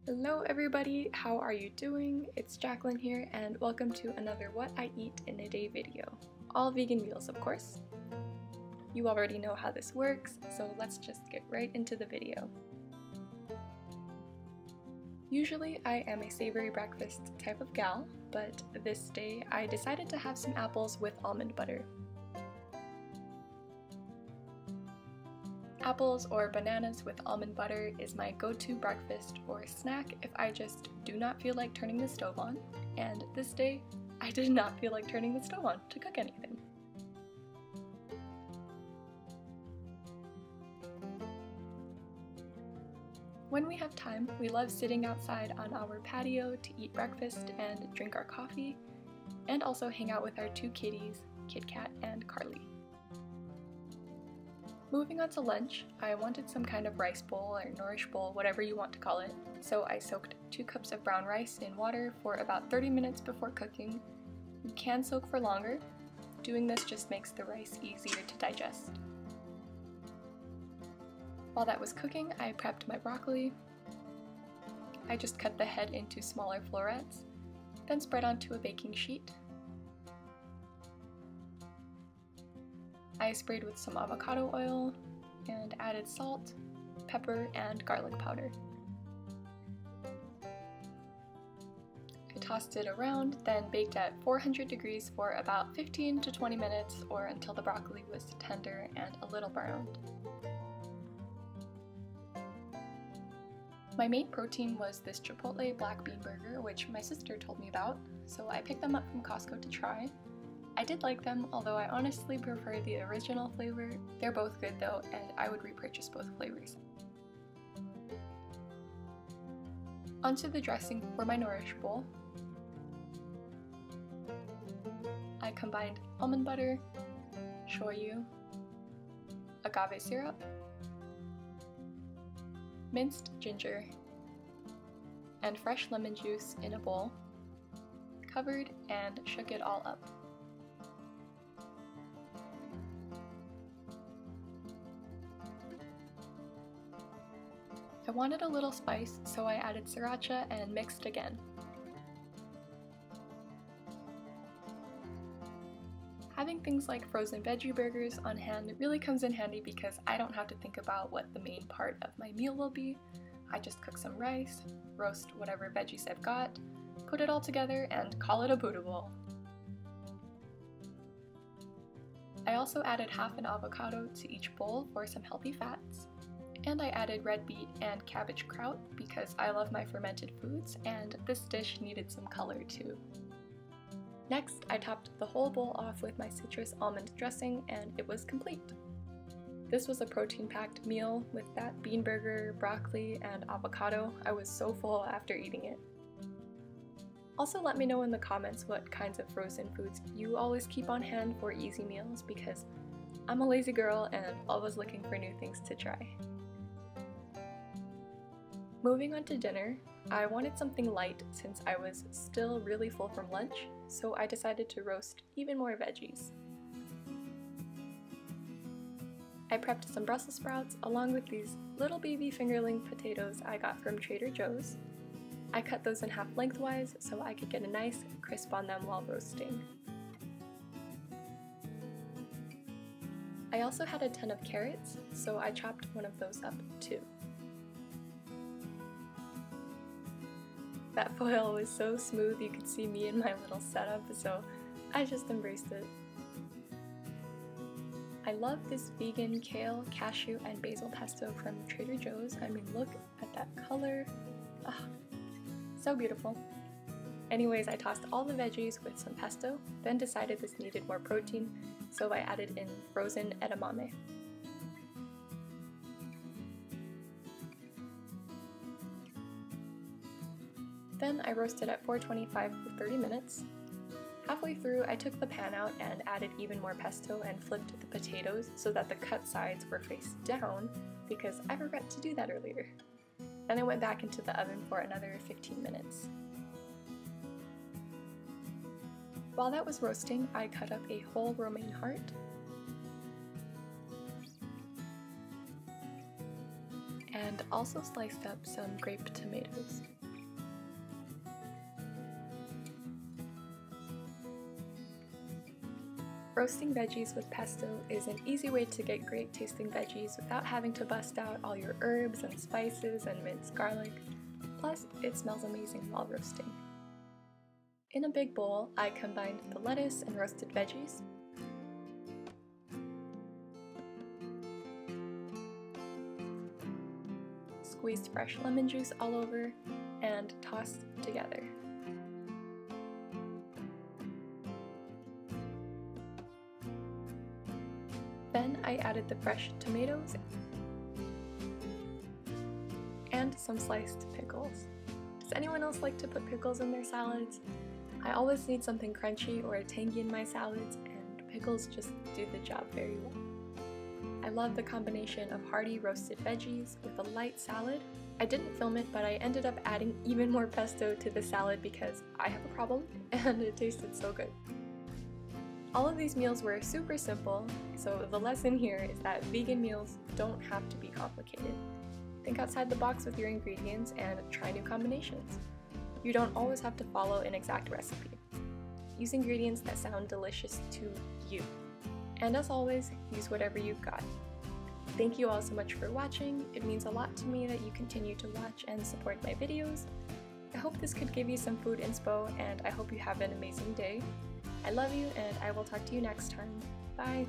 Hello everybody, how are you doing? It's Jacqueline here and welcome to another What I Eat in a Day video. All vegan meals, of course. You already know how this works, so let's just get right into the video. Usually I am a savory breakfast type of gal, but this day I decided to have some apples with almond butter. Apples or bananas with almond butter is my go-to breakfast or snack if I just do not feel like turning the stove on, and this day I did not feel like turning the stove on to cook anything. When we have time, we love sitting outside on our patio to eat breakfast and drink our coffee, and also hang out with our two kitties, Kit Kat and Carly. Moving on to lunch, I wanted some kind of rice bowl or nourish bowl, whatever you want to call it, so I soaked 2 cups of brown rice in water for about 30 minutes before cooking. You can soak for longer. Doing this just makes the rice easier to digest. While that was cooking, I prepped my broccoli. I just cut the head into smaller florets, then spread onto a baking sheet. I sprayed with some avocado oil and added salt, pepper, and garlic powder. I tossed it around, then baked at 400 degrees for about 15 to 20 minutes or until the broccoli was tender and a little browned. My main protein was this Chipotle black bean burger, which my sister told me about, so I picked them up from Costco to try. I did like them, although I honestly prefer the original flavor. They're both good though, and I would repurchase both flavors. Onto the dressing for my nourish bowl. I combined almond butter, shoyu, agave syrup, minced ginger, and fresh lemon juice in a bowl, covered and shook it all up. I wanted a little spice, so I added sriracha and mixed again. Having things like frozen veggie burgers on hand really comes in handy because I don't have to think about what the main part of my meal will be. I just cook some rice, roast whatever veggies I've got, put it all together, and call it a Buddha bowl. I also added half an avocado to each bowl for some healthy fats. And I added red beet and cabbage kraut because I love my fermented foods and this dish needed some color too. Next, I topped the whole bowl off with my citrus almond dressing and it was complete. This was a protein-packed meal with that bean burger, broccoli, and avocado. I was so full after eating it. Also let me know in the comments what kinds of frozen foods you always keep on hand for easy meals because I'm a lazy girl and always looking for new things to try. Moving on to dinner, I wanted something light since I was still really full from lunch, so I decided to roast even more veggies. I prepped some Brussels sprouts along with these little baby fingerling potatoes I got from Trader Joe's. I cut those in half lengthwise so I could get a nice crisp on them while roasting. I also had a ton of carrots, so I chopped one of those up too. That foil was so smooth you could see me in my little setup, so I just embraced it. I love this vegan kale, cashew, and basil pesto from Trader Joe's. I mean, look at that color. Oh, so beautiful. Anyways, I tossed all the veggies with some pesto, then decided this needed more protein, so I added in frozen edamame. Then I roasted at 425 for 30 minutes. Halfway through, I took the pan out and added even more pesto and flipped the potatoes so that the cut sides were face down because I forgot to do that earlier. Then I went back into the oven for another 15 minutes. While that was roasting, I cut up a whole romaine heart and and also sliced up some grape tomatoes. Roasting veggies with pesto is an easy way to get great tasting veggies without having to bust out all your herbs and spices and minced garlic. Plus, it smells amazing while roasting. In a big bowl, I combined the lettuce and roasted veggies, squeezed fresh lemon juice all over, and tossed together. Then I added the fresh tomatoes and some sliced pickles. Does anyone else like to put pickles in their salads? I always need something crunchy or tangy in my salads, and pickles just do the job very well. I love the combination of hearty roasted veggies with a light salad. I didn't film it, but I ended up adding even more pesto to the salad because I have a problem and it tasted so good. All of these meals were super simple, so the lesson here is that vegan meals don't have to be complicated. Think outside the box with your ingredients and try new combinations. You don't always have to follow an exact recipe. Use ingredients that sound delicious to you. And as always, use whatever you've got. Thank you all so much for watching. It means a lot to me that you continue to watch and support my videos. I hope this could give you some food inspo, and I hope you have an amazing day. I love you, and I will talk to you next time. Bye!